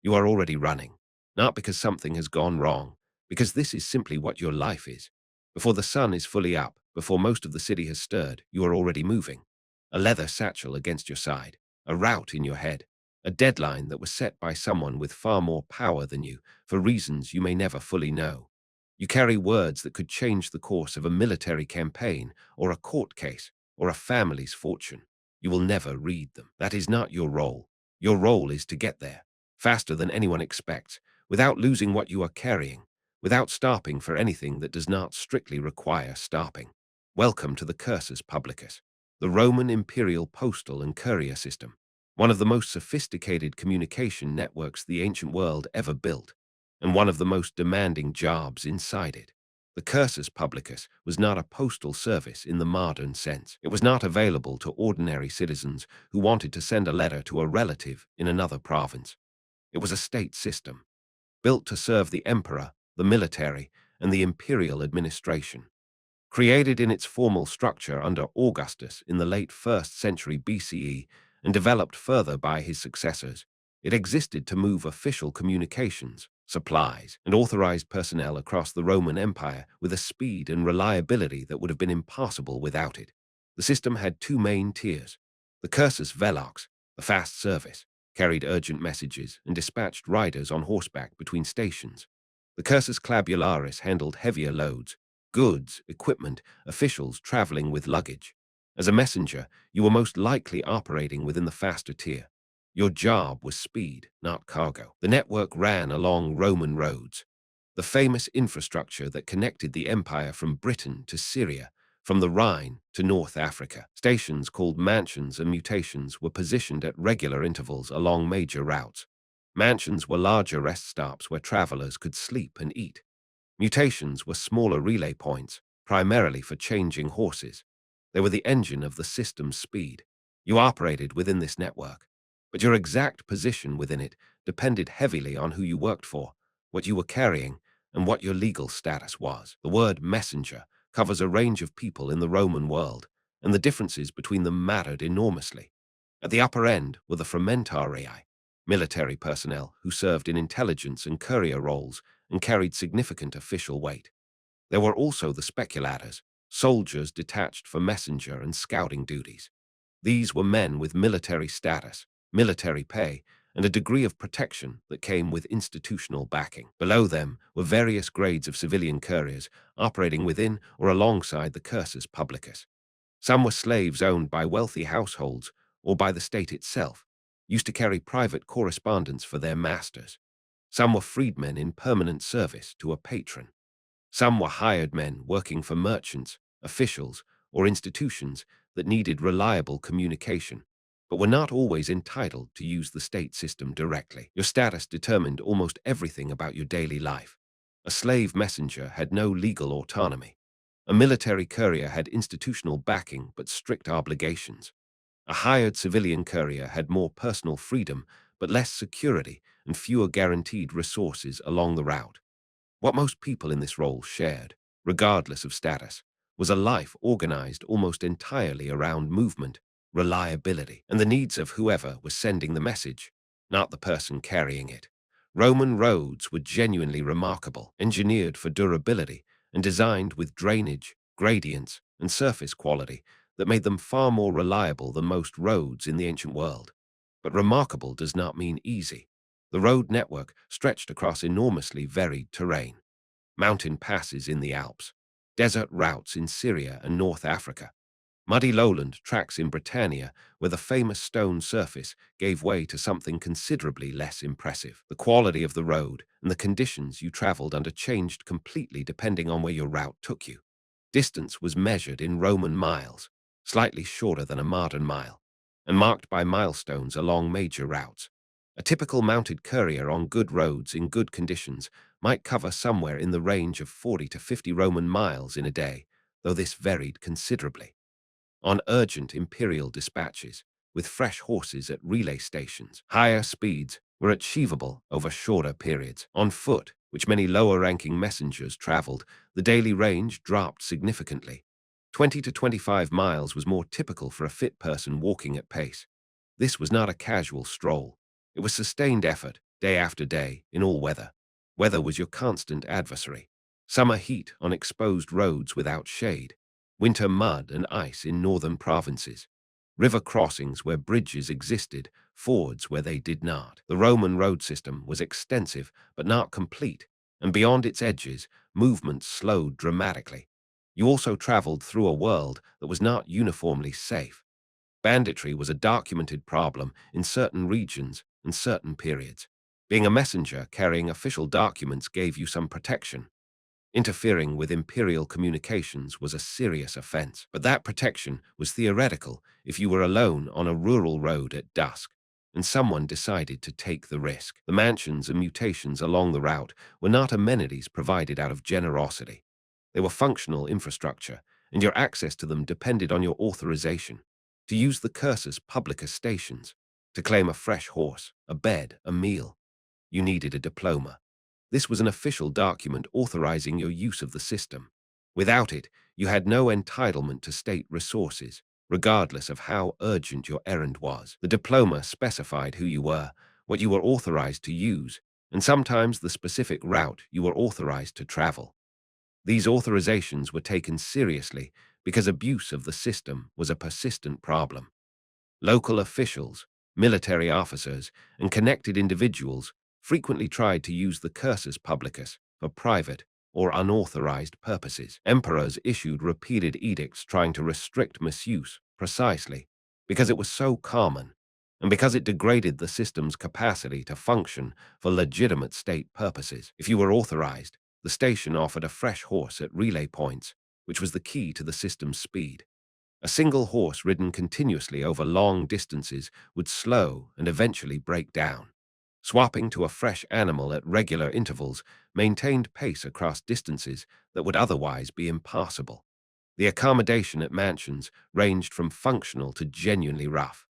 You are already running, not because something has gone wrong, because this is simply what your life is. Before the sun is fully up, before most of the city has stirred, you are already moving. A leather satchel against your side, a route in your head, a deadline that was set by someone with far more power than you, for reasons you may never fully know. You carry words that could change the course of a military campaign, or a court case, or a family's fortune. You will never read them. That is not your role. Your role is to get there, faster than anyone expects, without losing what you are carrying, without stopping for anything that does not strictly require stopping. Welcome to the Cursus Publicus, the Roman Imperial postal and courier system, one of the most sophisticated communication networks the ancient world ever built, and one of the most demanding jobs inside it. The Cursus Publicus was not a postal service in the modern sense. It was not available to ordinary citizens who wanted to send a letter to a relative in another province. It was a state system, built to serve the emperor, the military, and the imperial administration. Created in its formal structure under Augustus in the late 1st century BCE and developed further by his successors, it existed to move official communications, supplies, and authorized personnel across the Roman Empire with a speed and reliability that would have been impossible without it. The system had two main tiers. The Cursus Velox, the fast service, carried urgent messages and dispatched riders on horseback between stations. The Cursus Clabularis handled heavier loads, goods, equipment, officials traveling with luggage. As a messenger, you were most likely operating within the faster tier. Your job was speed, not cargo. The network ran along Roman roads, the famous infrastructure that connected the empire from Britain to Syria, from the Rhine to North Africa. Stations called mansions and mutations were positioned at regular intervals along major routes. Mansions were larger rest stops where travelers could sleep and eat. Mutations were smaller relay points, primarily for changing horses. They were the engine of the system's speed. You operated within this network, but your exact position within it depended heavily on who you worked for, what you were carrying, and what your legal status was. The word messenger covers a range of people in the Roman world, and the differences between them mattered enormously. At the upper end were the frumentarii, military personnel who served in intelligence and courier roles and carried significant official weight. There were also the speculators, soldiers detached for messenger and scouting duties. These were men with military status, military pay, and a degree of protection that came with institutional backing. Below them were various grades of civilian couriers operating within or alongside the Cursus Publicus. Some were slaves owned by wealthy households or by the state itself, used to carry private correspondence for their masters. Some were freedmen in permanent service to a patron. Some were hired men working for merchants, officials, or institutions that needed reliable communication, but were not always entitled to use the state system directly. Your status determined almost everything about your daily life. A slave messenger had no legal autonomy. A military courier had institutional backing but strict obligations. A hired civilian courier had more personal freedom but less security and fewer guaranteed resources along the route. What most people in this role shared, regardless of status, was a life organized almost entirely around movement, reliability, and the needs of whoever was sending the message, not the person carrying it. Roman roads were genuinely remarkable, engineered for durability and designed with drainage, gradients, and surface quality that made them far more reliable than most roads in the ancient world. But remarkable does not mean easy. The road network stretched across enormously varied terrain. Mountain passes in the Alps, desert routes in Syria and North Africa, muddy lowland tracks in Britannia where the famous stone surface gave way to something considerably less impressive. The quality of the road and the conditions you traveled under changed completely depending on where your route took you. Distance was measured in Roman miles, slightly shorter than a modern mile, and marked by milestones along major routes. A typical mounted courier on good roads in good conditions might cover somewhere in the range of 40 to 50 Roman miles in a day, though this varied considerably. On urgent imperial dispatches, with fresh horses at relay stations, higher speeds were achievable over shorter periods. On foot, which many lower-ranking messengers traveled, the daily range dropped significantly. 20 to 25 miles was more typical for a fit person walking at pace. This was not a casual stroll. It was sustained effort, day after day, in all weather. Weather was your constant adversary. Summer heat on exposed roads without shade. Winter mud and ice in northern provinces. River crossings where bridges existed, fords where they did not. The Roman road system was extensive but not complete, and beyond its edges, movement slowed dramatically. You also traveled through a world that was not uniformly safe. Banditry was a documented problem in certain regions and certain periods. Being a messenger carrying official documents gave you some protection. Interfering with imperial communications was a serious offense, but that protection was theoretical if you were alone on a rural road at dusk, and someone decided to take the risk. The mansions and mutations along the route were not amenities provided out of generosity. They were functional infrastructure, and your access to them depended on your authorization. To use the Cursus Publicus stations, to claim a fresh horse, a bed, a meal, you needed a diploma. This was an official document authorizing your use of the system. Without it, you had no entitlement to state resources, regardless of how urgent your errand was. The diploma specified who you were, what you were authorized to use, and sometimes the specific route you were authorized to travel. These authorizations were taken seriously because abuse of the system was a persistent problem. Local officials, military officers, and connected individuals frequently tried to use the Cursus Publicus for private or unauthorized purposes. Emperors issued repeated edicts trying to restrict misuse precisely because it was so common and because it degraded the system's capacity to function for legitimate state purposes. If you were authorized, the station offered a fresh horse at relay points, which was the key to the system's speed. A single horse ridden continuously over long distances would slow and eventually break down. Swapping to a fresh animal at regular intervals maintained pace across distances that would otherwise be impassable. The accommodation at mansions ranged from functional to genuinely rough.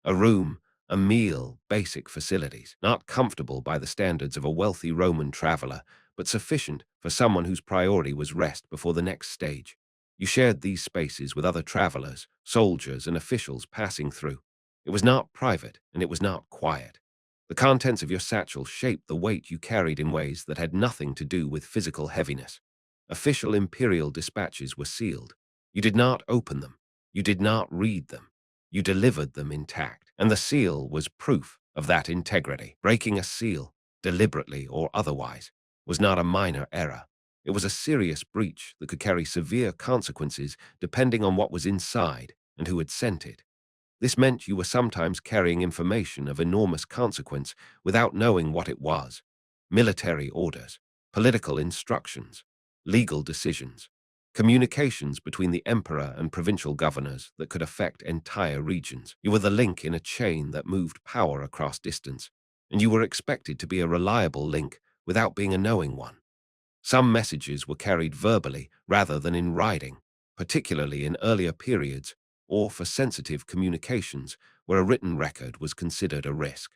A room, a meal, basic facilities, not comfortable by the standards of a wealthy Roman traveler, but sufficient for someone whose priority was rest before the next stage. You shared these spaces with other travelers, soldiers, and officials passing through. It was not private, and it was not quiet. The contents of your satchel shaped the weight you carried in ways that had nothing to do with physical heaviness. Official imperial dispatches were sealed. You did not open them. You did not read them. You delivered them intact, and the seal was proof of that integrity. Breaking a seal, deliberately or otherwise, was not a minor error. It was a serious breach that could carry severe consequences depending on what was inside and who had sent it. This meant you were sometimes carrying information of enormous consequence without knowing what it was. Military orders, political instructions, legal decisions, communications between the emperor and provincial governors that could affect entire regions. You were the link in a chain that moved power across distance, and you were expected to be a reliable link without being a knowing one. Some messages were carried verbally rather than in writing, particularly in earlier periods or for sensitive communications where a written record was considered a risk.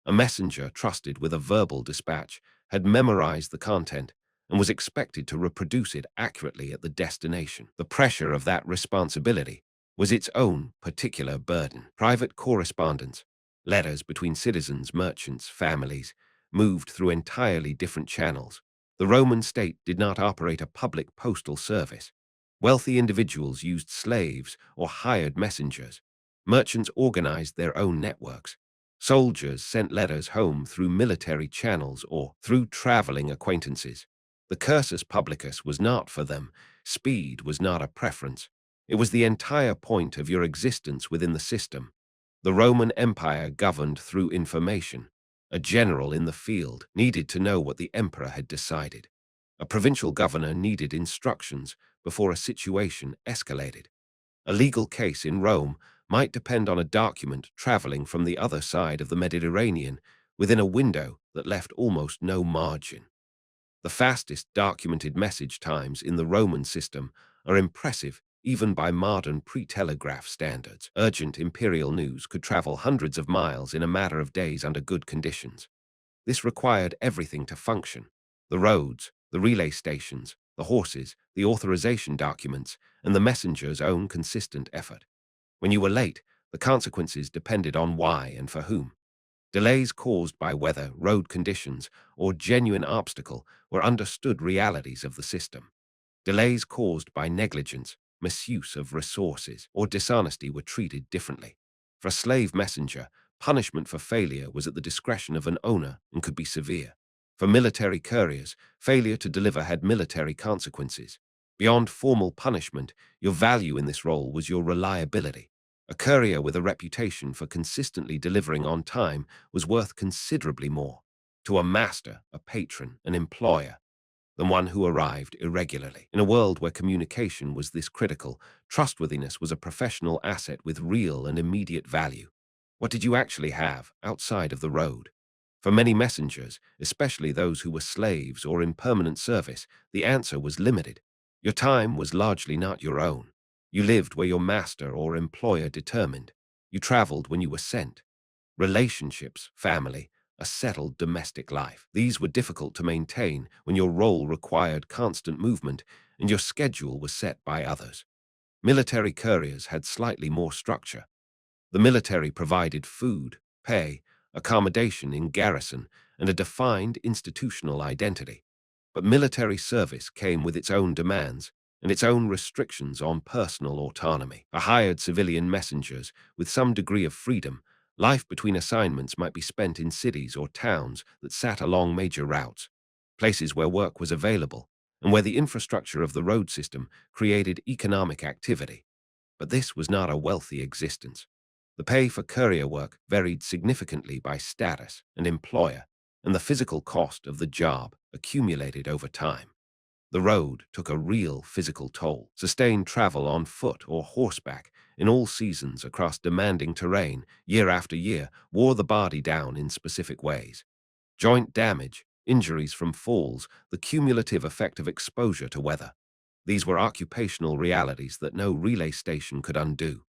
A messenger trusted with a verbal dispatch had memorized the content and was expected to reproduce it accurately at the destination. The pressure of that responsibility was its own particular burden. Private correspondence, letters between citizens, merchants, families, moved through entirely different channels. The Roman state did not operate a public postal service. Wealthy individuals used slaves or hired messengers. Merchants organized their own networks. Soldiers sent letters home through military channels or through traveling acquaintances. The Cursus Publicus was not for them. Speed was not a preference. It was the entire point of your existence within the system. The Roman Empire governed through information. A general in the field needed to know what the emperor had decided. A provincial governor needed instructions before a situation escalated. A legal case in Rome might depend on a document traveling from the other side of the Mediterranean within a window that left almost no margin. The fastest documented message times in the Roman system are impressive even by modern pre-telegraph standards. Urgent imperial news could travel hundreds of miles in a matter of days under good conditions. This required everything to function: the roads, the relay stations, the horses, the authorization documents, and the messenger's own consistent effort. When you were late, the consequences depended on why and for whom. Delays caused by weather, road conditions, or genuine obstacle were understood realities of the system. Delays caused by negligence, misuse of resources, or dishonesty were treated differently. For a slave messenger, punishment for failure was at the discretion of an owner and could be severe. For military couriers, failure to deliver had military consequences. Beyond formal punishment, your value in this role was your reliability. A courier with a reputation for consistently delivering on time was worth considerably more to a master, a patron, an employer than one who arrived irregularly. In a world where communication was this critical, trustworthiness was a professional asset with real and immediate value. What did you actually have outside of the road? For many messengers, especially those who were slaves or in permanent service, the answer was limited. Your time was largely not your own. You lived where your master or employer determined. You traveled when you were sent. Relationships, family, a settled domestic life. These were difficult to maintain when your role required constant movement and your schedule was set by others. Military couriers had slightly more structure. The military provided food, pay, accommodation in garrison, and a defined institutional identity. But military service came with its own demands and its own restrictions on personal autonomy. For hired civilian messengers, with some degree of freedom, life between assignments might be spent in cities or towns that sat along major routes, places where work was available, and where the infrastructure of the road system created economic activity. But this was not a wealthy existence. The pay for courier work varied significantly by status and employer, and the physical cost of the job accumulated over time. The road took a real physical toll. Sustained travel on foot or horseback in all seasons across demanding terrain, year after year, wore the body down in specific ways. Joint damage, injuries from falls, the cumulative effect of exposure to weather. These were occupational realities that no relay station could undo.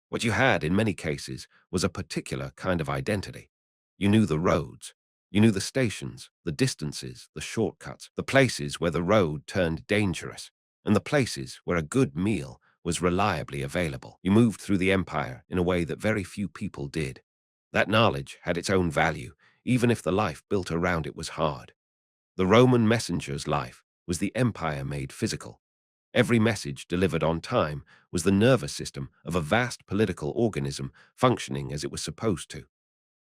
What you had, in many cases, was a particular kind of identity. You knew the roads. You knew the stations, the distances, the shortcuts, the places where the road turned dangerous, and the places where a good meal was reliably available. You moved through the empire in a way that very few people did. That knowledge had its own value, even if the life built around it was hard. The Roman messenger's life was the empire made physical. Every message delivered on time was the nervous system of a vast political organism functioning as it was supposed to.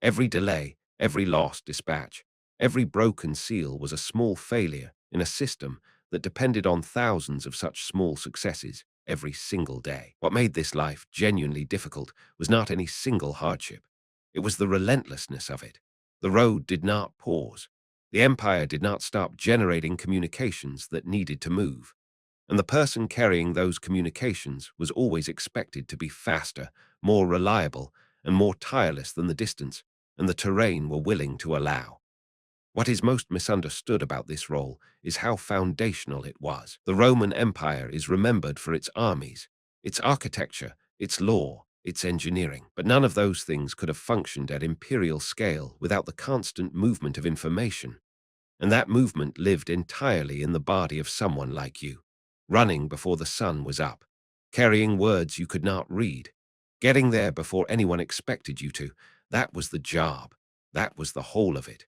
Every delay, every lost dispatch, every broken seal was a small failure in a system that depended on thousands of such small successes every single day. What made this life genuinely difficult was not any single hardship. It was the relentlessness of it. The road did not pause. The empire did not stop generating communications that needed to move. And the person carrying those communications was always expected to be faster, more reliable, and more tireless than the distance and the terrain were willing to allow. What is most misunderstood about this role is how foundational it was. The Roman Empire is remembered for its armies, its architecture, its law, its engineering. But none of those things could have functioned at imperial scale without the constant movement of information. And that movement lived entirely in the body of someone like you, running before the sun was up, carrying words you could not read, getting there before anyone expected you to. That was the job. That was the whole of it.